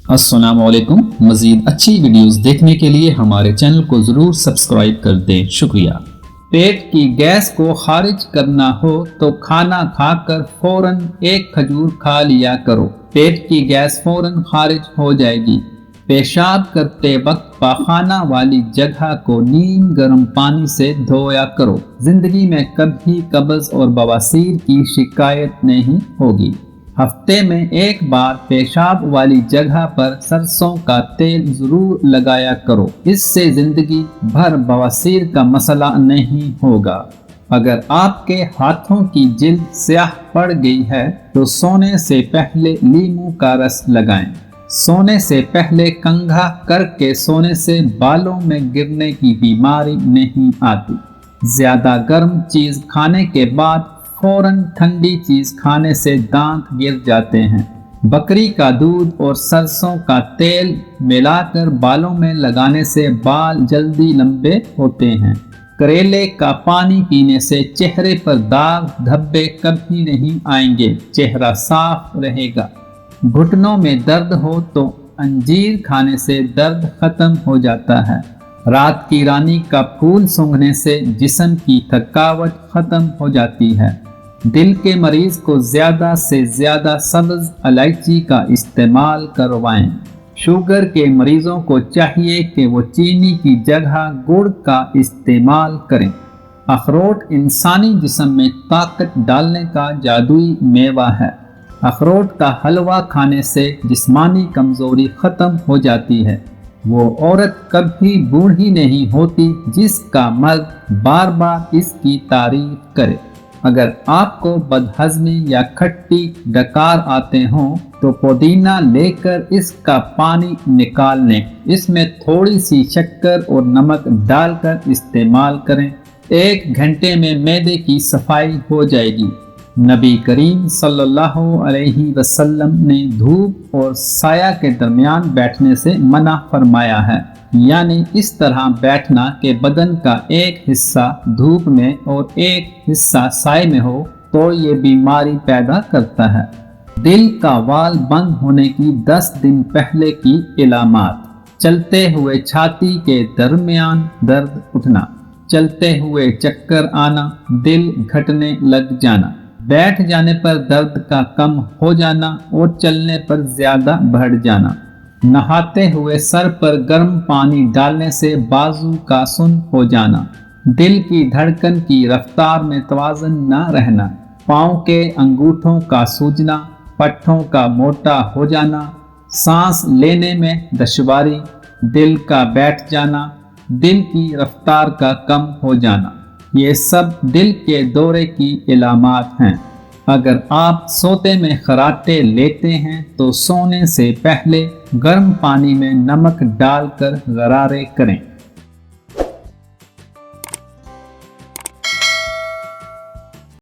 अस्सलाम वालेकुम। मजीद अच्छी वीडियोस देखने के लिए हमारे चैनल को ज़रूर सब्सक्राइब कर दें, शुक्रिया। पेट की गैस को खारिज करना हो तो खाना खाकर फौरन एक खजूर खा लिया करो। पेट की गैस फौरन खारिज हो जाएगी। पेशाब करते वक्त पाखाना वाली जगह को नीम गर्म पानी से धोया करो। जिंदगी में कभी कब्ज और बवासीर की शिकायत नहीं होगी। हफ्ते में एक बार पेशाब वाली जगह पर सरसों का तेल जरूर लगाया करो। इससे जिंदगी भर बवासीर का मसला नहीं होगा। अगर आपके हाथों की जिल्द स्याह पड़ गई है तो सोने से पहले नींबू का रस लगाएं। सोने से पहले कंघा करके सोने से बालों में गिरने की बीमारी नहीं आती। ज्यादा गर्म चीज खाने के बाद फौरन ठंडी चीज खाने से दांत गिर जाते हैं। बकरी का दूध और सरसों का तेल मिलाकर बालों में लगाने से बाल जल्दी लंबे होते हैं। करेले का पानी पीने से चेहरे पर दाग धब्बे कभी नहीं आएंगे, चेहरा साफ रहेगा। घुटनों में दर्द हो तो अंजीर खाने से दर्द खत्म हो जाता है। रात की रानी का फूल सूंघने से जिस्म की थकावट खत्म हो जाती है। दिल के मरीज को ज्यादा से ज्यादा सब्ज इलायची का इस्तेमाल करवाएं। शुगर के मरीजों को चाहिए कि वो चीनी की जगह गुड़ का इस्तेमाल करें। अखरोट इंसानी जिस्म में ताकत डालने का जादुई मेवा है। अखरोट का हलवा खाने से जिस्मानी कमजोरी खत्म हो जाती है। वो औरत कभी बूढ़ी नहीं होती जिसका मर्द बार बार इसकी तारीफ करे। अगर आपको बदहजमी या खट्टी डकार आते हों तो पुदीना लेकर इसका पानी निकाल लें। इसमें थोड़ी सी शक्कर और नमक डालकर इस्तेमाल करें। 1 घंटे में मैदे की सफाई हो जाएगी। नबी करीम सल्लल्लाहु अलैहि वसल्लम ने धूप और साया के दरमियान बैठने से मना फरमाया है, यानी इस तरह बैठना कि बदन का एक हिस्सा धूप में और एक हिस्सा साए में हो, तो ये बीमारी पैदा करता है। दिल का वाल बंद होने की 10 दिन पहले की इलामात: चलते हुए छाती के दरमियान दर्द उठना, चलते हुए चक्कर आना, दिल घटने लग जाना, बैठ जाने पर दर्द का कम हो जाना और चलने पर ज्यादा बढ़ जाना, नहाते हुए सर पर गर्म पानी डालने से बाजू का सुन हो जाना, दिल की धड़कन की रफ्तार में तवाज़ुन न रहना, पाँव के अंगूठों का सूजना, पट्टों का मोटा हो जाना, सांस लेने में दुश्वारी, दिल का बैठ जाना, दिल की रफ्तार का कम हो जाना, ये सब दिल के दौरे की इलामात हैं। अगर आप सोते में खर्राटे लेते हैं तो सोने से पहले गर्म पानी में नमक डालकर गरारे करें।